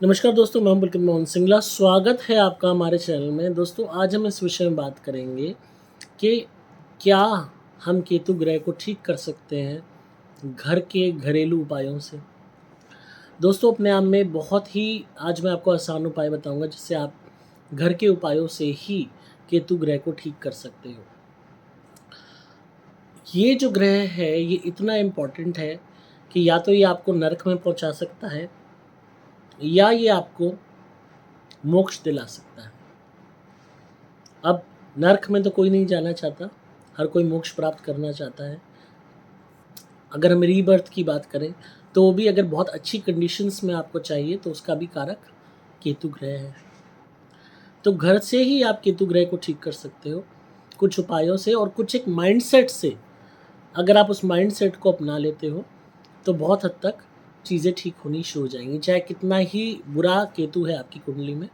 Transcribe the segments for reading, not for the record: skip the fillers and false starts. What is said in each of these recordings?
नमस्कार दोस्तों, मैं हूं पुलकित मोहन सिंगला। स्वागत है आपका हमारे चैनल में। दोस्तों, आज हम इस विषय में बात करेंगे कि क्या हम केतु ग्रह को ठीक कर सकते हैं घर के घरेलू उपायों से। दोस्तों, अपने आप में बहुत ही आज मैं आपको आसान उपाय बताऊंगा जिससे आप घर के उपायों से ही केतु ग्रह को ठीक कर सकते हो। ये जो ग्रह है ये इतना इम्पोर्टेंट है कि या तो ये आपको नरक में पहुंचा सकता है या ये आपको मोक्ष दिला सकता है। अब नर्क में तो कोई नहीं जाना चाहता, हर कोई मोक्ष प्राप्त करना चाहता है। अगर हम रीबर्थ की बात करें तो वो भी अगर बहुत अच्छी कंडीशंस में आपको चाहिए तो उसका भी कारक केतु ग्रह है। तो घर से ही आप केतु ग्रह को ठीक कर सकते हो कुछ उपायों से और कुछ एक माइंडसेट से। अगर आप उस माइंडसेट को अपना लेते हो तो बहुत हद तक चीज़ें ठीक होनी शुरू हो जाएंगी। चाहे कितना ही बुरा केतु है आपकी कुंडली में,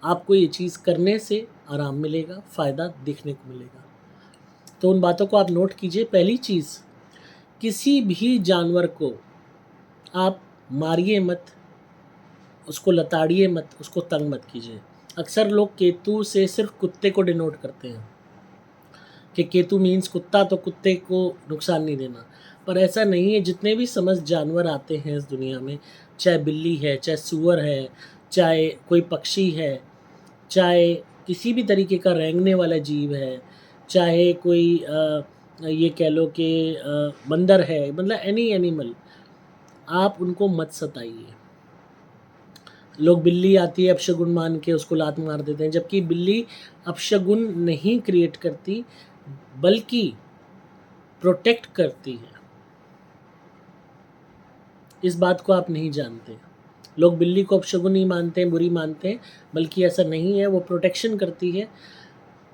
आपको ये चीज़ करने से आराम मिलेगा, फ़ायदा देखने को मिलेगा। तो उन बातों को आप नोट कीजिए। पहली चीज़, किसी भी जानवर को आप मारिए मत, उसको लताड़िए मत, उसको तंग मत कीजिए। अक्सर लोग केतु से सिर्फ कुत्ते को डिनोट करते हैं कि केतु मीन्स कुत्ता, तो कुत्ते को नुकसान नहीं देना। पर ऐसा नहीं है। जितने भी समस्त जानवर आते हैं इस दुनिया में, चाहे बिल्ली है, चाहे सूअर है, चाहे कोई पक्षी है, चाहे किसी भी तरीके का रेंगने वाला जीव है, चाहे कोई ये कह लो कि बंदर है, मतलब एनी एनिमल, आप उनको मत सताइए। लोग बिल्ली आती है अपशगुन मान के उसको लात मार देते हैं, जबकि बिल्ली अपशगुन नहीं क्रिएट करती बल्कि प्रोटेक्ट करती है। इस बात को आप नहीं जानते। लोग बिल्ली को अपशगुन नहीं मानते हैं, बुरी मानते हैं, बल्कि ऐसा नहीं है। वो प्रोटेक्शन करती है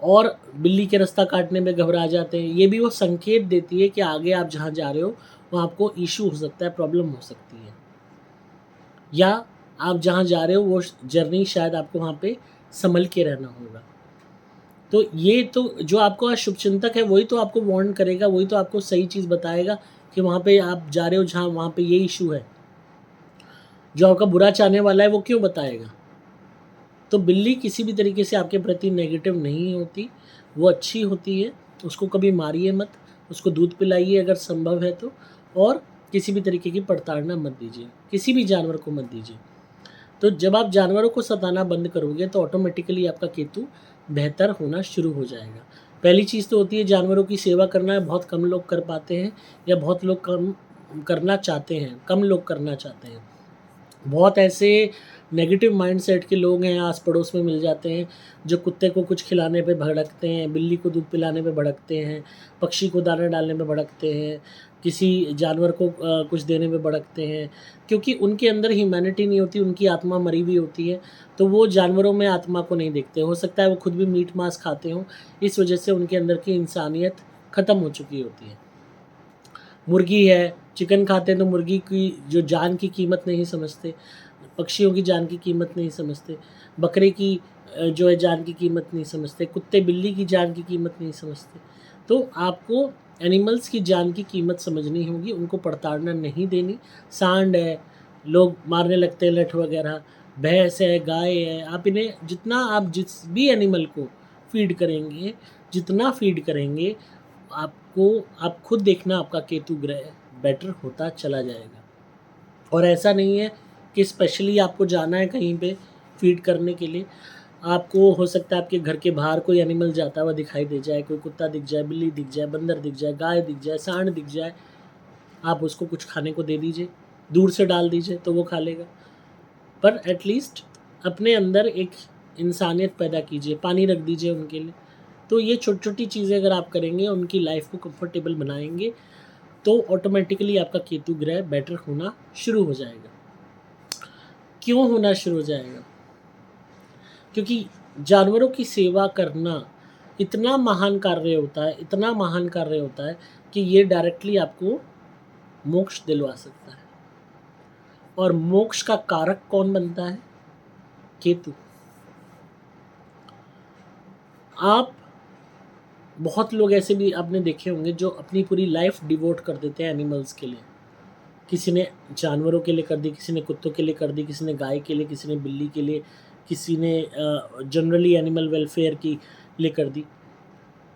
और बिल्ली के रास्ता काटने में घबरा जाते हैं। ये भी वो संकेत देती है कि आगे आप जहाँ जा रहे हो वहाँ आपको इशू हो सकता है, प्रॉब्लम हो सकती है, या आप जहाँ जा रहे हो वो जर्नी शायद आपको वहाँ पे संभल के रहना होगा। तो ये तो जो आपको शुभचिंतक है वही तो आपको वार्न करेगा, वही तो आपको सही चीज़ बताएगा कि वहाँ पे आप जा रहे हो जहाँ वहाँ पे ये इशू है। जो आपका बुरा चाहने वाला है वो क्यों बताएगा। तो बिल्ली किसी भी तरीके से आपके प्रति नेगेटिव नहीं होती, वो अच्छी होती है। उसको कभी मारिए मत, उसको दूध पिलाइए अगर संभव है तो, और किसी भी तरीके की प्रताड़ना मत दीजिए, किसी भी जानवर को मत दीजिए। तो जब आप जानवरों को सताना बंद करोगे तो ऑटोमेटिकली आपका केतु बेहतर होना शुरू हो जाएगा। पहली चीज़ तो होती है जानवरों की सेवा करना। बहुत कम लोग कर पाते हैं, या बहुत लोग कम करना चाहते हैं, कम लोग करना चाहते हैं। बहुत ऐसे नेगेटिव माइंडसेट के लोग हैं आस पड़ोस में मिल जाते हैं, जो कुत्ते को कुछ खिलाने पे भड़कते हैं, बिल्ली को दूध पिलाने पे भड़कते हैं, पक्षी को दाना डालने में भड़कते हैं, किसी जानवर को कुछ देने में भड़कते हैं, क्योंकि उनके अंदर ह्यूमैनिटी नहीं होती, उनकी आत्मा मरी हुई होती है। तो वो जानवरों में आत्मा को नहीं देखते। हो सकता है वो खुद भी मीट मांस खाते हों, इस वजह से उनके अंदर की इंसानियत ख़त्म हो चुकी होती है। मुर्गी है, चिकन खाते हैं तो मुर्गी की जो जान की कीमत नहीं समझते, पक्षियों की जान की कीमत नहीं समझते, बकरे की जो है जान की कीमत नहीं समझते, कुत्ते बिल्ली की जान की कीमत नहीं समझते। तो आपको एनिमल्स की जान की कीमत समझनी होगी, उनको प्रताड़ना नहीं देनी। सांड है, लोग मारने लगते हैं, लठ वगैरह, भैंस है, गाय है, आप इन्हें जितना आप जिस भी एनिमल को फीड करेंगे, जितना फीड करेंगे, आपको आप खुद देखना आपका केतु ग्रह बेटर होता चला जाएगा। और ऐसा नहीं है कि स्पेशली आपको जाना है कहीं पे फीड करने के लिए। आपको हो सकता है आपके घर के बाहर कोई एनिमल जाता हुआ दिखाई दे जाए, कोई कुत्ता दिख जाए, बिल्ली दिख जाए, बंदर दिख जाए, गाय दिख जाए, सांड दिख जाए, आप उसको कुछ खाने को दे दीजिए, दूर से डाल दीजिए तो वो खा लेगा। पर एटलीस्ट अपने अंदर एक इंसानियत पैदा कीजिए, पानी रख दीजिए उनके लिए। तो ये छोटी छोटी चीज़ें अगर आप करेंगे, उनकी लाइफ को कंफर्टेबल बनाएंगे, तो ऑटोमेटिकली आपका केतु ग्रह बेटर होना शुरू हो जाएगा। क्यों होना शुरू हो जाएगा? क्योंकि जानवरों की सेवा करना इतना महान कार्य होता है, इतना महान कार्य होता है कि ये डायरेक्टली आपको मोक्ष दिलवा सकता है। और मोक्ष का कारक कौन बनता है? केतु। आप बहुत लोग ऐसे भी आपने देखे होंगे जो अपनी पूरी लाइफ डिवोट कर देते हैं एनिमल्स के लिए। किसी ने जानवरों के लिए कर दी, किसी ने कुत्तों के लिए कर दी, किसी ने गाय के लिए, किसी ने बिल्ली के लिए, किसी ने जनरली एनिमल वेलफेयर की लिए कर दी।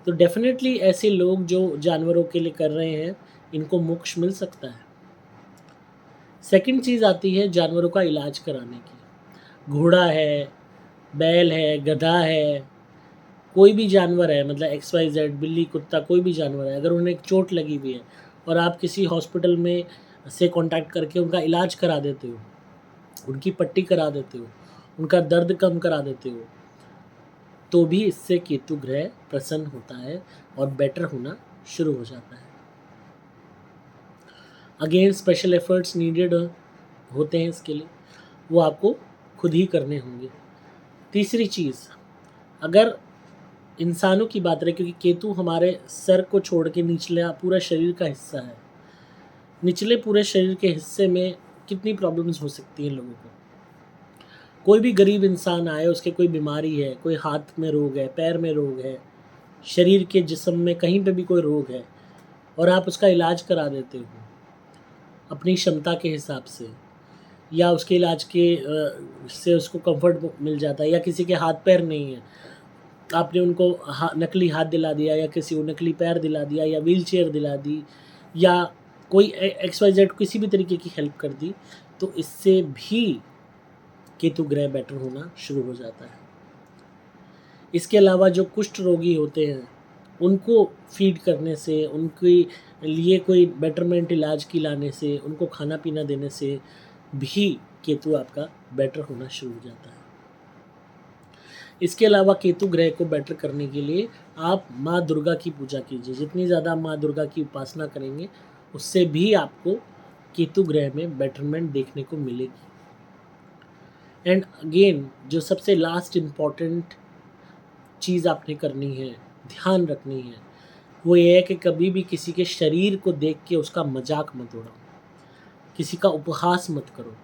तो डेफ़िनेटली ऐसे लोग जो जानवरों के लिए कर रहे हैं, इनको मोक्ष मिल सकता है। सेकंड चीज़ आती है जानवरों का इलाज कराने की। घोड़ा है, बैल है, गधा है, कोई भी जानवर है, मतलब XYZ, बिल्ली, कुत्ता, कोई भी जानवर है, अगर उन्हें चोट लगी हुई है और आप किसी हॉस्पिटल में से कॉन्टैक्ट करके उनका इलाज करा देते हो, उनकी पट्टी करा देते हो, उनका दर्द कम करा देते हो, तो भी इससे केतु ग्रह प्रसन्न होता है और बेटर होना शुरू हो जाता है। अगेन स्पेशल एफर्ट्स नीडेड होते हैं इसके लिए, वो आपको खुद ही करने होंगे। तीसरी चीज़, अगर इंसानों की बात रहे, क्योंकि केतु हमारे सर को छोड़ के निचला पूरा शरीर का हिस्सा है, निचले पूरे शरीर के हिस्से में कितनी प्रॉब्लम्स हो सकती हैं लोगों को। कोई भी गरीब इंसान आए, उसके कोई बीमारी है, कोई हाथ में रोग है, पैर में रोग है, शरीर के जिस्म में कहीं पे भी कोई रोग है, और आप उसका इलाज करा देते हो अपनी क्षमता के हिसाब से, या उसके इलाज के से उसको कंफर्ट मिल जाता है, या किसी के हाथ पैर नहीं है, आपने उनको नकली हाथ दिला दिया, या किसी को नकली पैर दिला दिया, या व्हील चेयर दिला दी, या कोई XYZ किसी भी तरीके की हेल्प कर दी, तो इससे भी केतु ग्रह बेटर होना शुरू हो जाता है। इसके अलावा जो कुष्ठ रोगी होते हैं, उनको फीड करने से, उनके लिए कोई बेटरमेंट इलाज की लाने से, उनको खाना पीना देने से भी केतु आपका बेटर होना शुरू हो जाता है। इसके अलावा केतु ग्रह को बेटर करने के लिए आप माँ दुर्गा की पूजा कीजिए। जितनी ज़्यादा माँ दुर्गा की उपासना करेंगे, उससे भी आपको केतु ग्रह में बेटरमेंट देखने को मिलेगी। एंड अगेन, जो सबसे लास्ट इम्पॉर्टेंट चीज़ आपने करनी है, ध्यान रखनी है, वो ये है कि कभी भी किसी के शरीर को देख के उसका मजाक मत उड़ाओ, किसी का उपहास मत करो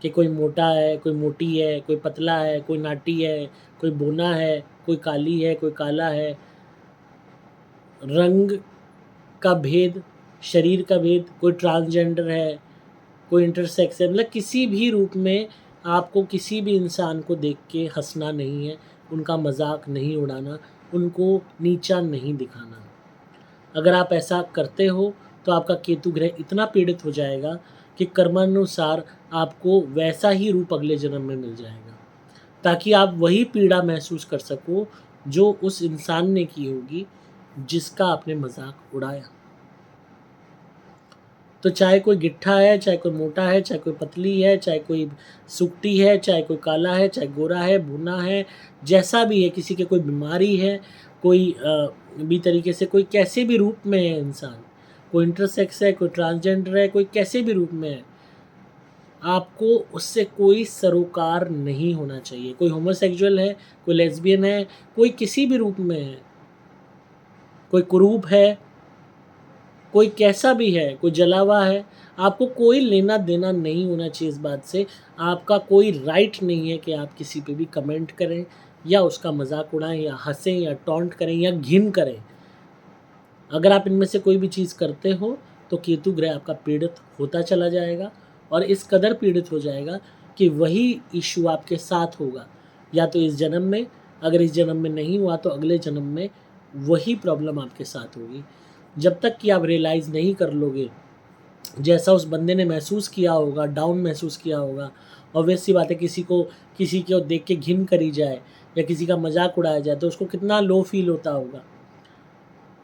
कि कोई मोटा है, कोई मोटी है, कोई पतला है, कोई नाटी है, कोई बोना है, कोई काली है, कोई काला है। रंग का भेद, शरीर का भेद, कोई ट्रांसजेंडर है, कोई इंटरसेक्स है, मतलब किसी भी रूप में आपको किसी भी इंसान को देख के हंसना नहीं है, उनका मजाक नहीं उड़ाना, उनको नीचा नहीं दिखाना। अगर आप ऐसा करते हो तो आपका केतु ग्रह इतना पीड़ित हो जाएगा कि कर्मानुसार आपको वैसा ही रूप अगले जन्म में मिल जाएगा, ताकि आप वही पीड़ा महसूस कर सको जो उस इंसान ने की होगी जिसका आपने मजाक उड़ाया। तो चाहे कोई गिट्ठा है, चाहे कोई मोटा है, चाहे कोई पतली है, चाहे कोई सुकटी है, चाहे कोई काला है, चाहे गोरा है, भुना है, जैसा भी है, किसी के कोई बीमारी है, कोई भी तरीके से, कोई कैसे भी रूप में है इंसान, कोई इंटरसेक्स है, कोई ट्रांसजेंडर है, कोई कैसे भी रूप में है, आपको उससे कोई सरोकार नहीं होना चाहिए। कोई होमोसेक्सुअल है, कोई लेस्बियन है, कोई किसी भी रूप में है, कोई कुरूप है, कोई कैसा भी है, कोई जला हुआ है, आपको कोई लेना देना नहीं होना चाहिए इस बात से। आपका कोई राइट नहीं है कि आप किसी पे भी कमेंट करें, या उसका मजाक उड़ाएं, या हंसें, या टॉन्ट करें, या घिन करें। अगर आप इनमें से कोई भी चीज़ करते हो तो केतु ग्रह आपका पीड़ित होता चला जाएगा, और इस कदर पीड़ित हो जाएगा कि वही इशू आपके साथ होगा, या तो इस जन्म में, अगर इस जन्म में नहीं हुआ तो अगले जन्म में वही प्रॉब्लम आपके साथ होगी। जब तक कि आप रियलाइज़ नहीं कर लोगे, जैसा उस बंदे ने महसूस किया होगा, डाउन महसूस किया होगा, ऑब्वियस सी बात है, किसी को देख के घिन करी जाए या किसी का मजाक उड़ाया जाए तो उसको कितना लो फील होता होगा।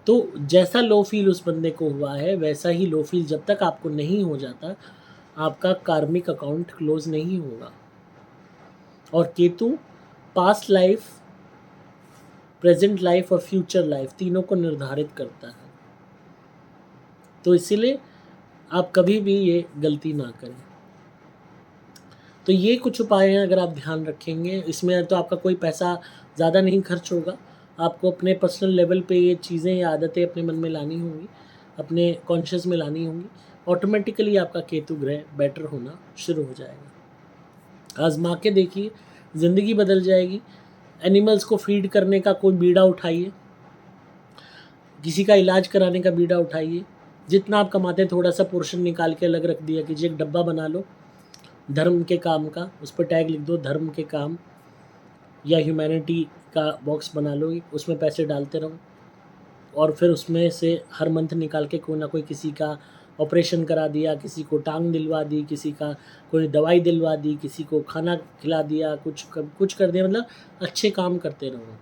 तो जैसा लो फील उस बंदे को हुआ है, वैसा ही लो फील जब तक आपको नहीं हो जाता, आपका कार्मिक अकाउंट क्लोज नहीं होगा। और Ketu past life, present life और फ्यूचर लाइफ तीनों को निर्धारित करता है। तो इसीलिए आप कभी भी ये गलती ना करें। तो ये कुछ उपाय हैं, अगर आप ध्यान रखेंगे, इसमें तो आपका कोई पैसा ज़्यादा नहीं खर्च होगा। आपको अपने पर्सनल लेवल पे ये चीज़ें या आदतें अपने मन में लानी होंगी, अपने कॉन्शियस में लानी होंगी, ऑटोमेटिकली आपका केतु ग्रह बेटर होना शुरू हो जाएगा। आजमा के देखिए, ज़िंदगी बदल जाएगी। एनिमल्स को फीड करने का कोई बीड़ा उठाइए, किसी का इलाज कराने का बीड़ा उठाइए, जितना आप कमाते हैं थोड़ा सा पोर्शन निकाल के अलग रख दिया कीजिए, एक डब्बा बना लो धर्म के काम का, उस पर टैग लिख दो धर्म के काम, या ह्यूमैनिटी का बॉक्स बना लो, उसमें पैसे डालते रहो और फिर उसमें से हर मंथ निकाल के कोई ना कोई किसी का ऑपरेशन करा दिया, किसी को टांग दिलवा दी, किसी का कोई दवाई दिलवा दी, किसी को खाना खिला दिया, कुछ कर दिया, मतलब अच्छे काम करते रहो।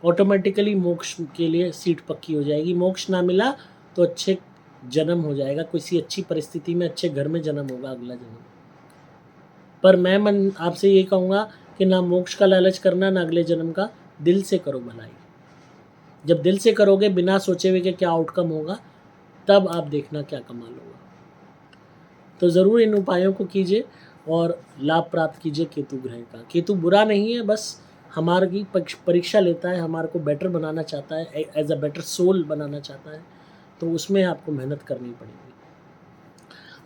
ऑटोमेटिकली मोक्ष के लिए सीट पक्की हो जाएगी। मोक्ष ना मिला तो अच्छे जन्म हो जाएगा, किसी अच्छी परिस्थिति में अच्छे घर में जन्म होगा अगला जन्म। पर मैं आपसे ये कहूँगा कि ना मोक्ष का लालच करना, ना अगले जन्म का, दिल से करो भलाई। जब दिल से करोगे बिना सोचे हुए कि क्या आउटकम होगा, तब आप देखना क्या कमाल होगा। तो ज़रूर इन उपायों को कीजिए और लाभ प्राप्त कीजिए केतु ग्रह का। केतु बुरा नहीं है, बस हमारी परीक्षा लेता है, हमारे को बेटर बनाना चाहता है, एज अ बेटर सोल बनाना चाहता है, तो उसमें आपको मेहनत करनी पड़ेगी।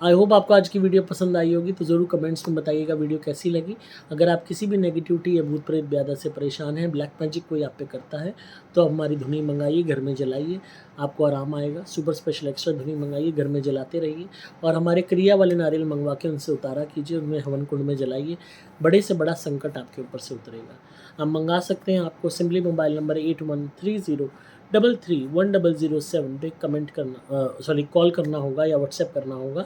आई होप आपको आज की वीडियो पसंद आई होगी, तो ज़रूर कमेंट्स में बताइएगा वीडियो कैसी लगी। अगर आप किसी भी नेगेटिविटी या भूत प्रेत ब्यादा से परेशान हैं, ब्लैक मैजिक कोई आप पे करता है, तो आप हमारी धुनी मंगाइए, घर में जलाइए, आपको आराम आएगा। सुपर स्पेशल एक्स्ट्रा धुनी मंगाइए, घर में जलाते रहिए और हमारे क्रिया वाले नारियल मंगवा के उनसे उतारा कीजिए, उनमें हवन कुंड में जलाइए, बड़े से बड़ा संकट आपके ऊपर से उतरेगा। आप मंगा सकते हैं, आपको सिंपली मोबाइल नंबर 8130331007 पे कमेंट करना कॉल करना होगा या व्हाट्सएप करना होगा।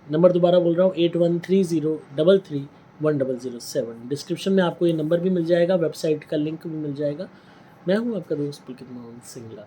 नंबर दोबारा बोल रहा हूँ 8130331007। डिस्क्रिप्शन में आपको ये नंबर भी मिल जाएगा, वेबसाइट का लिंक भी मिल जाएगा। मैं हूँ आपका दोस्त पुलकित मोहन सिंगला।